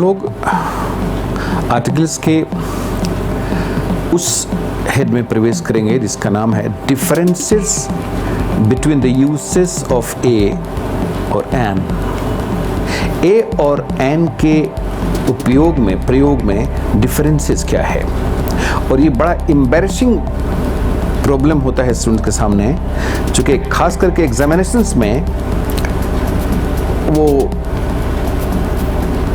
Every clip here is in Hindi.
लोग आर्टिकल्स के उस हेड में प्रवेश करेंगे जिसका नाम है differences between the uses of a और एन। ए और एन के प्रयोग में डिफरेंसेस क्या है, और ये बड़ा एम्बैरेसिंग प्रॉब्लम होता है स्टूडेंट्स के सामने, चूँकि खास करके एग्जामिनेशंस में वो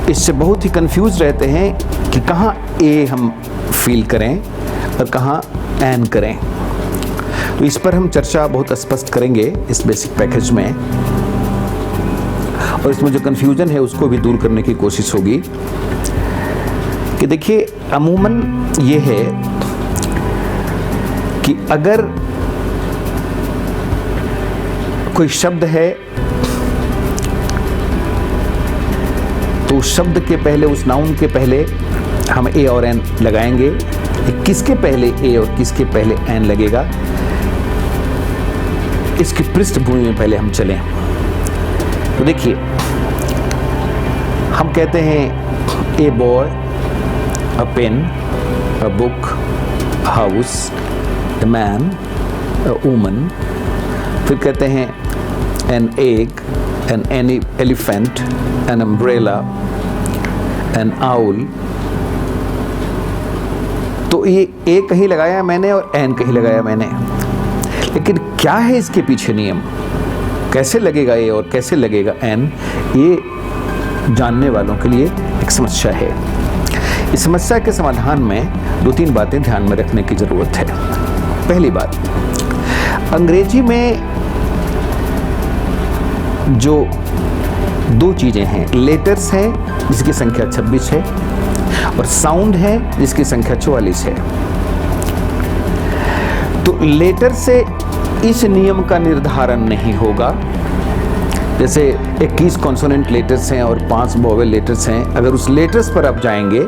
इससे बहुत ही कंफ्यूज रहते हैं कि कहाँ ए हम फील करें और कहाँ एन करें। तो इस पर हम चर्चा बहुत स्पष्ट करेंगे इस बेसिक पैकेज में, और इसमें जो कंफ्यूजन है उसको भी दूर करने की कोशिश होगी। कि देखिए, अमूमन ये है कि अगर कोई शब्द है तो उस शब्द के पहले, उस नाउन के पहले हम ए और एन लगाएंगे। किसके पहले ए और किसके पहले एन लगेगा, इसकी पृष्ठभूमि में पहले हम चलें। तो देखिए, हम कहते हैं a boy, a pen, a book, a house, a man, a woman. फिर कहते हैं an egg, an elephant, an umbrella, an owl. तो ये ए कहीं लगाया मैंने और एन कहीं लगाया मैंने, लेकिन क्या है इसके पीछे नियम, कैसे लगेगा ए और कैसे लगेगा एन, ये जानने वालों के लिए एक समस्या है। इस समस्या के समाधान में दो तीन बातें ध्यान में रखने की जरूरत है। पहली बात, अंग्रेजी में जो दो चीजें हैं, लेटर्स हैं जिसकी संख्या 26 है और साउंड है जिसकी संख्या 44 है। तो लेटर से इस नियम का निर्धारण नहीं होगा। जैसे 21 कॉन्सोनेंट लेटर्स हैं और 5 वोवेल लेटर्स हैं, अगर उस लेटर्स पर आप जाएंगे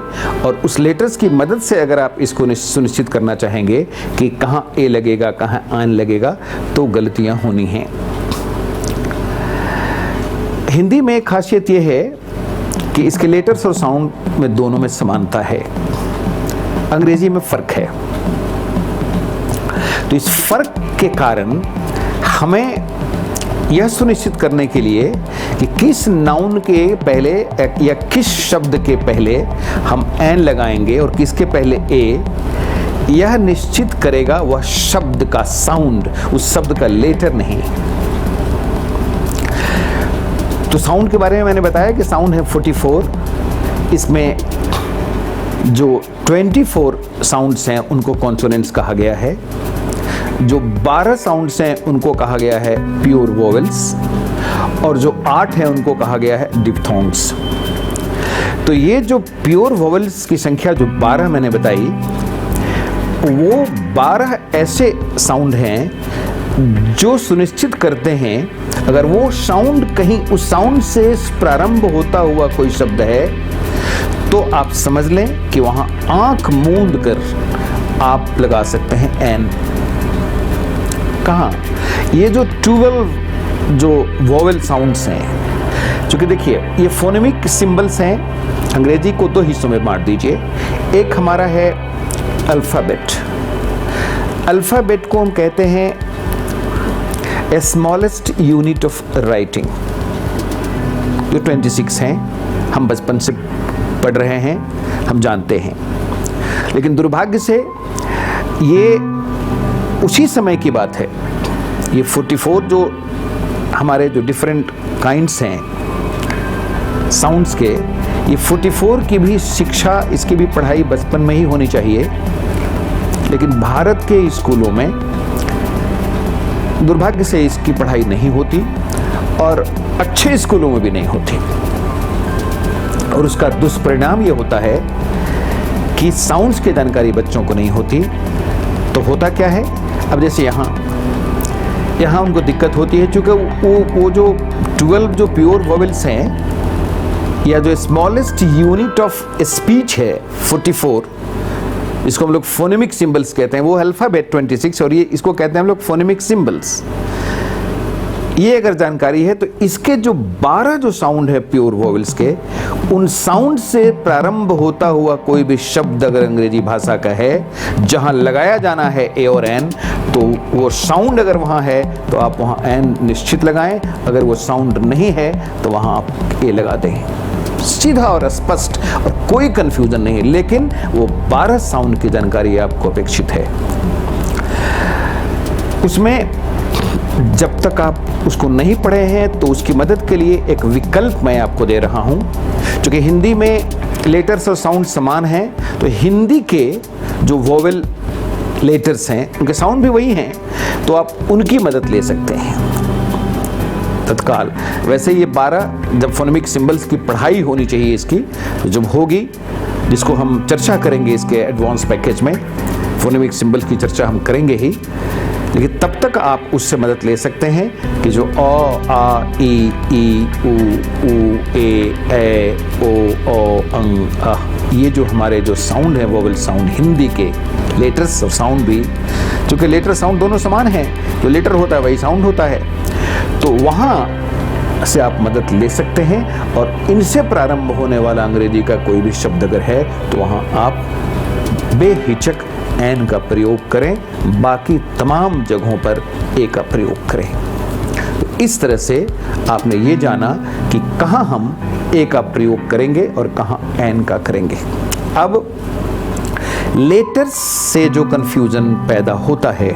और उस लेटर्स की मदद से अगर आप इसको सुनिश्चित करना चाहेंगे कि कहाँ ए लगेगा कहाँ एन लगेगा, तो गलतियां होनी हैं। हिंदी में एक खासियत यह है कि इसके लेटर्स और साउंड में दोनों में समानता है, अंग्रेजी में फर्क है। तो इस फर्क के कारण हमें यह सुनिश्चित करने के लिए कि किस नाउन के पहले या किस शब्द के पहले हम एन लगाएंगे और किसके पहले ए, यह निश्चित करेगा वह शब्द का साउंड, उस शब्द का लेटर नहीं। तो साउंड के बारे में मैंने बताया कि साउंड है 44। इसमें जो 24 साउंड्स हैं उनको कॉन्सोनेंट्स कहा गया है, जो 12 साउंड्स हैं उनको कहा गया है प्योर वोवेल्स, और जो 8 हैं उनको कहा गया है डिप्थोंग्स। तो ये जो प्योर वोवेल्स की संख्या जो 12 मैंने बताई, वो 12 ऐसे साउंड हैं जो सुनिश्चित करते हैं अगर वो साउंड कहीं उस साउंड से प्रारंभ होता हुआ कोई शब्द है तो आप समझ लें कि वहां आंख मूंद कर आप लगा सकते हैं एन। कहाँ? ये जो 12 जो वोवेल साउंड्स हैं, चूंकि देखिए ये फोनेमिक सिंबल्स हैं, अंग्रेजी को दो हिस्सों में बांट दीजिए। एक हमारा है अल्फ़ाबेट। अल्फ़ाबेट को हम कहते हैं ए स्मॉलेस्ट यूनिट ऑफ राइटिंग, जो 26 हैं, हम बचपन से पढ़ रहे हैं, हम जानते हैं। लेकिन दुर्भाग्य से ये उसी समय की बात है। ये 44 जो हमारे जो डिफरेंट काइंड्स हैं साउंड्स के, ये 44 की भी शिक्षा, इसकी भी पढ़ाई बचपन में ही होनी चाहिए, लेकिन भारत के स्कूलों में दुर्भाग्य से इसकी पढ़ाई नहीं होती और अच्छे स्कूलों में भी नहीं होती। और उसका दुष्परिणाम ये होता है कि साउंड्स की जानकारी बच्चों को नहीं होती। तो होता क्या है, अब जैसे यहाँ उनको दिक्कत होती है, क्योंकि वो जो 12 जो प्योर वोवेल्स हैं या जो स्मॉलेस्ट यूनिट ऑफ स्पीच है 44, इसको हम लोग फोनेमिक सिंबल्स कहते हैं, वो अल्फ़ाबेट 26 और ये इसको कहते हैं हम लोग फोनेमिक सिंबल्स। ये अगर जानकारी है तो इसके जो 12 जो साउंड है प्योर वोवेल्स के, उन साउंड से प्रारंभ होता हुआ कोई भी शब्द अगर अंग्रेजी भाषा का है जहां लगाया जाना है ए और एन, तो वो साउंड अगर वहां है तो आप वहां एन निश्चित लगाएं, अगर वो साउंड नहीं है तो वहां आप ए लगा दें। सीधा और स्पष्ट और कोई कंफ्यूजन नहीं, लेकिन वो 12 साउंड की जानकारी आपको अपेक्षित है। उसमें जब तक आप उसको नहीं पढ़े हैं तो उसकी मदद के लिए एक विकल्प मैं आपको दे रहा हूं। क्योंकि हिंदी में लेटर्स और साउंड समान हैं, तो हिंदी के जो वोवेल लेटर्स हैं उनके साउंड भी वही हैं, तो आप उनकी मदद ले सकते हैं तत्काल। वैसे ये 12 जब फोनेमिक सिंबल्स की पढ़ाई होनी चाहिए इसकी, तो जब होगी, जिसको हम चर्चा करेंगे इसके एडवांस पैकेज में, फोनेमिक सिंबल्स की चर्चा हम करेंगे ही, लेकिन तब तक आप उससे मदद ले सकते हैं कि जो अ, आ, ई, उ, ए, ओ, अंग, अ, ये जो हमारे जो साउंड है वोवेल साउंड हिंदी के, लेटर्स और साउंड भी, क्योंकि लेटर साउंड दोनों समान हैं, जो लेटर होता है वही साउंड होता है, तो वहाँ से आप मदद ले सकते हैं। और इनसे प्रारंभ होने वाला अंग्रेजी का कोई भी शब्द अगर है तो वहाँ आप बेहिचक एन का प्रयोग करें, बाकी तमाम जगहों पर ए का प्रयोग करें। तो इस तरह से आपने ये जाना कि कहाँ हम ए का प्रयोग करेंगे और कहाँ एन का करेंगे। अब लेटर्स से जो कंफ्यूजन पैदा होता है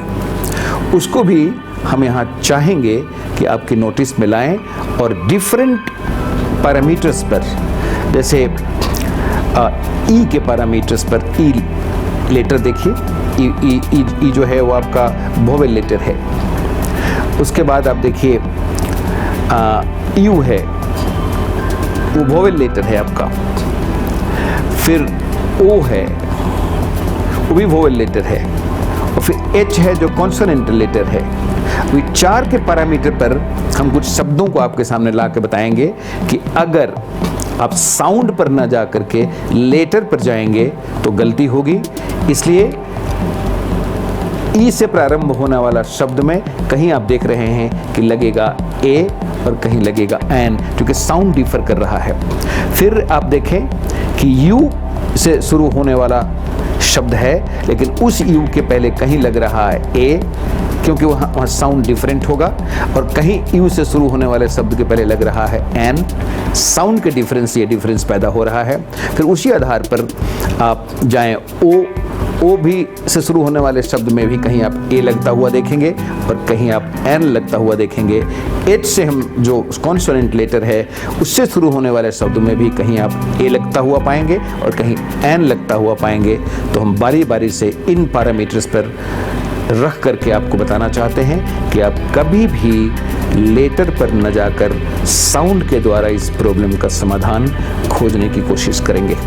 उसको भी हम यहाँ चाहेंगे कि आपकी नोटिस में लाएं और डिफरेंट पैरामीटर्स पर, जैसे ई के पैरामीटर्स पर, ई लेटर देखिए, ई जो है वो आपका वोवेल लेटर है। उसके बाद आप देखिए यू है, वो वोवेल लेटर है आपका। फिर ओ है, वो भी वोवेल लेटर है। और फिर एच है जो कॉन्सोनेंटल लेटर है। ये 4 के पैरामीटर पर हम कुछ शब्दों को आपके सामने ला के बताएंगे कि अगर आप साउंड पर ना जा करके लेटर पर जाएंगे तो गलती होगी। इसलिए ई से प्रारंभ होने वाला शब्द में कहीं आप देख रहे हैं कि लगेगा ए और कहीं लगेगा एन, क्योंकि साउंड डिफर कर रहा है। फिर आप देखें कि यू से शुरू होने वाला शब्द है, लेकिन उस यू के पहले कहीं लग रहा है ए, क्योंकि वहाँ साउंड डिफरेंट होगा, और कहीं यू से शुरू होने वाले शब्द के पहले लग रहा है एन। साउंड के डिफरेंस, ये डिफरेंस पैदा हो रहा है। फिर उसी आधार पर आप जाएं ओ भी से शुरू होने वाले शब्द में भी कहीं आप ए लगता हुआ देखेंगे और कहीं आप एन लगता हुआ देखेंगे। एच से हम जो कॉन्सोनेंट लेटर है उससे शुरू होने वाले शब्द में भी कहीं आप ए लगता हुआ पाएंगे और कहीं एन लगता हुआ पाएंगे। तो हम बारी बारी से इन पैरामीटर्स पर रख करके आपको बताना चाहते हैं कि आप कभी भी लेटर पर न जाकर साउंड के द्वारा इस प्रॉब्लम का समाधान खोजने की कोशिश करेंगे।